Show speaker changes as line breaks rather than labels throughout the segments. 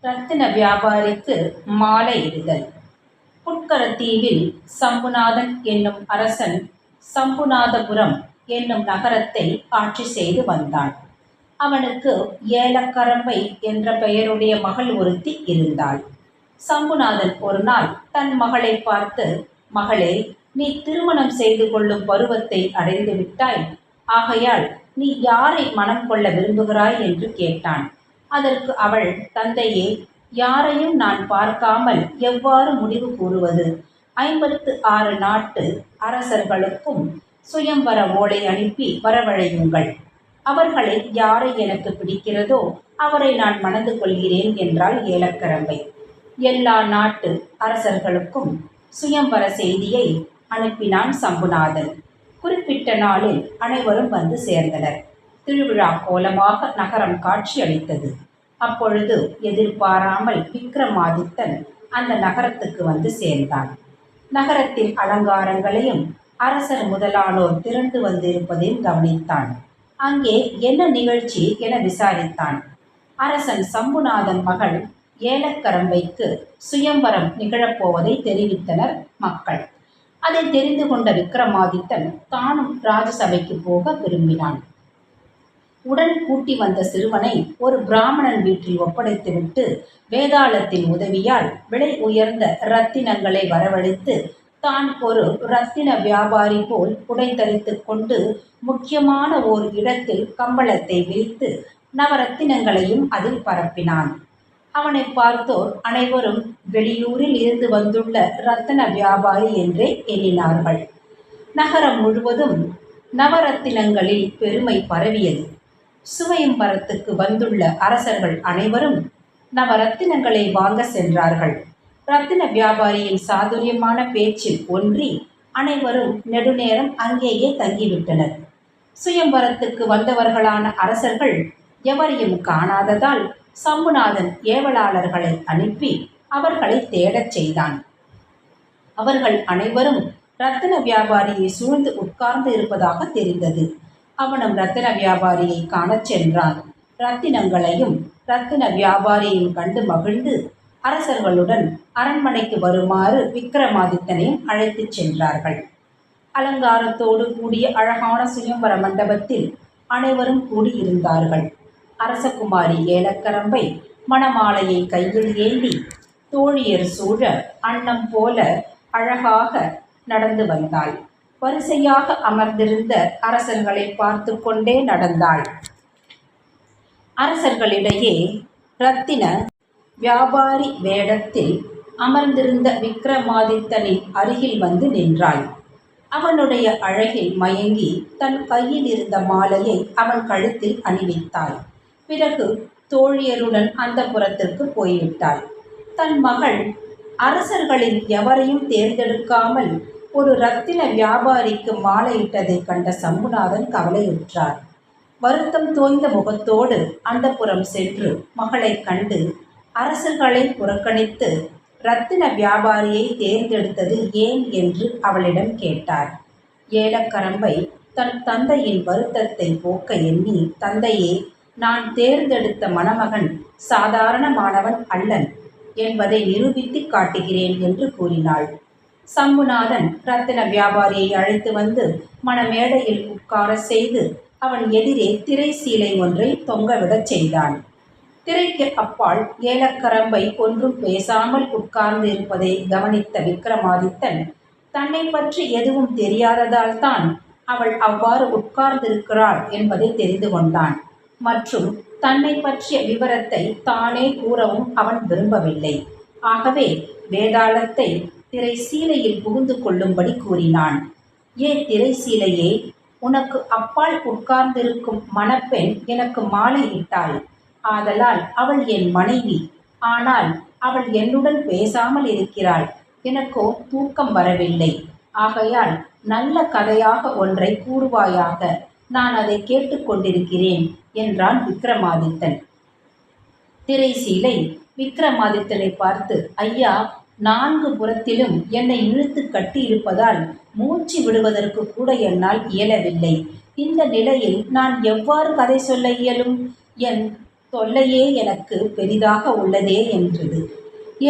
ரத்தின வியாபாரிக்கு மாலை இடுதல். புட்கரத்தீவில் சம்புநாதன் என்னும் அரசன் சம்புநாதபுரம் என்னும் நகரத்தை ஆட்சி செய்து வந்தான். அவனுக்கு ஏலக்கரம்பை என்ற பெயருடைய மகள் ஒருத்தி இருந்தாள். சம்புநாதன் ஒரு நாள் தன் மகளை பார்த்து, மகளே, நீ திருமணம் செய்து கொள்ளும் பருவத்தை அடைந்து விட்டாய். ஆகையால் நீ யாரை மனம் கொள்ள விரும்புகிறாய் என்று கேட்டான். அதற்கு அவள், தந்தையே, யாரையும் நான் பார்க்காமல் எவ்வாறு முடிவு கூறுவது? 56 நாட்டு அரசர்களுக்கும் சுயம்பர ஓலை அனுப்பி வரவழையுங்கள். அவர்களில் யாரை எனக்கு பிடிக்கிறதோ அவரை நான் மணந்து கொள்கிறேன் என்றாள் ஏலக்கரம்பை. எல்லா நாட்டு அரசர்களுக்கும் சுயம்பர செய்தியை அனுப்பினான் சம்புநாதன். குறிப்பிட்ட நாளில் அனைவரும் வந்து சேர்ந்தனர். திருவிழா கோலமாக நகரம் காட்சியளித்தது. அப்பொழுது எதிர்பாராமல் விக்ரமாதித்தன் அந்த நகரத்துக்கு வந்து சேர்ந்தான். நகரத்தின் அலங்காரங்களையும் அரசர் முதலானோர் திரண்டு வந்திருப்பதையும் கவனித்தான். அங்கே என்ன நிகழ்ச்சி என விசாரித்தான். அரசன் சம்புநாதன் மகள் ஏலக்கரம்பைக்கு சுயம்பரம் நிகழப்போவதை தெரிவித்தனர் மக்கள். அதை தெரிந்து கொண்ட விக்ரமாதித்தன் தானும் ராஜசபைக்கு போக விரும்பினான். உடன் கூட்டி வந்த சிறுவனை ஒரு பிராமணன் வீட்டில் ஒப்படைத்துவிட்டு வேதாளத்தின் உதவியால் விலை உயர்ந்த இரத்தினங்களை வரவழைத்து தான் ஒரு இரத்தின வியாபாரி போல் உடை தரித்து கொண்டு முக்கியமான ஓர் இடத்தில் கம்பளத்தை விரித்து நவரத்தினங்களையும் அதில் பரப்பினான். அவனை பார்த்தோர் அனைவரும் வெளியூரில் இருந்து வந்துள்ள இரத்தின வியாபாரி என்றே எண்ணினார்கள். நகரம் முழுவதும் நவரத்தினங்களில் பெருமை பரவியது. சுவயம்பரத்துக்கு வந்துள்ள அரசர்கள் அனைவரும் நவரத்தினங்களை வாங்க சென்றார்கள். இரத்தின வியாபாரியின் சாதுரியமான பேச்சில் ஒன்றி அனைவரும் நெடுநேரம் அங்கேயே தங்கிவிட்டனர். சுயம்பரத்துக்கு வந்தவர்களான அரசர்கள் எவரையும் காணாததால் சம்புநாதன் ஏவலாளர்களை அனுப்பி அவர்களை தேடச் செய்தான். அவர்கள் அனைவரும் இரத்தின வியாபாரியை சூழ்ந்து உட்கார்ந்து இருப்பதாக தெரிந்தது. அவனும் இரத்தின வியாபாரியை காணச் சென்றான். இரத்தினங்களையும் இரத்தின வியாபாரியையும் கண்டு மகிழ்ந்து அரசர்களுடன் அரண்மனைக்கு வருமாறு விக்ரமாதித்தனையும் அழைத்துச் சென்றார்கள். அலங்காரத்தோடு கூடிய அழகான சுயம்பர மண்டபத்தில் அனைவரும் கூடியிருந்தார்கள். அரசகுமாரி ஏலக்கரம்பை மணமாலையை கையில் ஏந்தி தோழியர் சூழ அன்னம் போல அழகாக நடந்து வந்தாள். வரிசையாக அமர்ந்திருந்த அரசர்களை பார்த்து கொண்டே நடந்தாள். அரசர்களிடையே இரத்தின வியாபாரி வேடத்தில் அமர்ந்திருந்த விக்ரமாதித்தனின் அருகில் வந்து நின்றாள். அவனுடைய அழகில் மயங்கி தன் கையில் இருந்த மாலையை அவன் கழுத்தில் அணிவித்தாள். பிறகு தோழியருடன் அந்த புறத்திற்கு போய்விட்டாள். தன் மகள் அரசர்களில் எவரையும் தேர்ந்தெடுக்காமல் ஒரு இரத்தின வியாபாரிக்கு மாலையிட்டதை கண்ட சம்புநாதன் கவலையுற்றார். வருத்தம் தோய்ந்த முகத்தோடு அந்த புறம் சென்று மகளை கண்டு அரசர்களை புறக்கணித்து இரத்தின வியாபாரியை தேர்ந்தெடுத்தது ஏன் என்று அவளிடம் கேட்டார். ஏலக்கரம்பை தன் தந்தையின் வருத்தத்தை போக்க எண்ணி, தந்தையே, நான் தேர்ந்தெடுத்த மணமகன் சாதாரணமானவன் அல்லன் என்பதை நிரூபித்து காட்டுகிறேன் என்று கூறினாள். சம்புநாதன் இரத்தின வியாபாரியை அழைத்து வந்து மணமேடையில் உட்கார செய்து அவன் எதிரே திரை சீலை ஒன்றை தொங்கவிடச் செய்தான். திரைக்கு அப்பால் ஏலக்கரம்பை ஒன்றும் பேசாமல் உட்கார்ந்து இருப்பதை கவனித்த விக்ரமாதித்தன் தன்னை பற்றி எதுவும் தெரியாததால் தான் அவள் அவ்வாறு உட்கார்ந்திருக்கிறாள் என்பதை தெரிந்து கொண்டான். மற்றும் தன்னை பற்றிய விவரத்தை தானே கூறவும் அவன் விரும்பவில்லை. ஆகவே வேதாளத்தை திரை சீலையில் புகுந்து கொள்ளும்படி கூறினான். திரை சீலையே, உனக்கு அப்பால் உட்கார்ந்திருக்கும் மணப்பெண் எனக்கு மாலை இட்டாள். ஆதலால் அவள் என் மனைவி. ஆனால் அவள் என்னுடன் பேசாமல் இருக்கிறாள். எனக்கோ தூக்கம் வரவில்லை. ஆகையால் நல்ல கதையாக ஒன்றை கூறுவாயாக. நான் அதை கேட்டுக்கொண்டிருக்கிறேன் என்றான் விக்ரமாதித்தன். திரை சீலை விக்ரமாதித்தனை பார்த்து, ஐயா, 4 புறத்திலும் என்னை இழுத்து கட்டியிருப்பதால் மூச்சு விடுவதற்கு கூட என்னால் இயலவில்லை. இந்த நிலையில் நான் எவ்வாறு கதை சொல்ல இயலும்? என் தொல்லையே எனக்கு பெரிதாக உள்ளதே என்றது.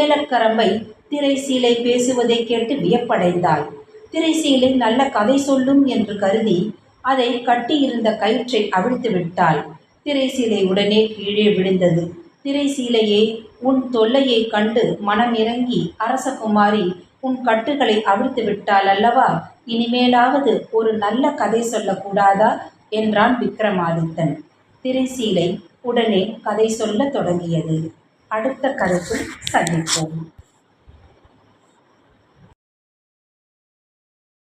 ஏலக்கரம்பை திரைசீலை பேசுவதை கேட்டு வியப்படைந்தாள். திரைசீலை நல்ல கதை சொல்லும் என்று கருதி அதை கட்டியிருந்த கயிற்றை அவிழ்த்து விட்டாள். திரைசீலை உடனே கீழே விழுந்தது. திரைசீலையே, உன் தொல்லையை கண்டு மனம் இறங்கி அரசகுமாரி உன் கட்டுகளை அவிழ்த்து விட்டாள் அல்லவா? இனிமேலாவது ஒரு நல்ல கதை சொல்லக்கூடாதா என்றான் விக்ரமாதித்தன். திரைசீலை உடனே கதை சொல்லத் தொடங்கியது. அடுத்த கருத்தில் சந்திப்போம்.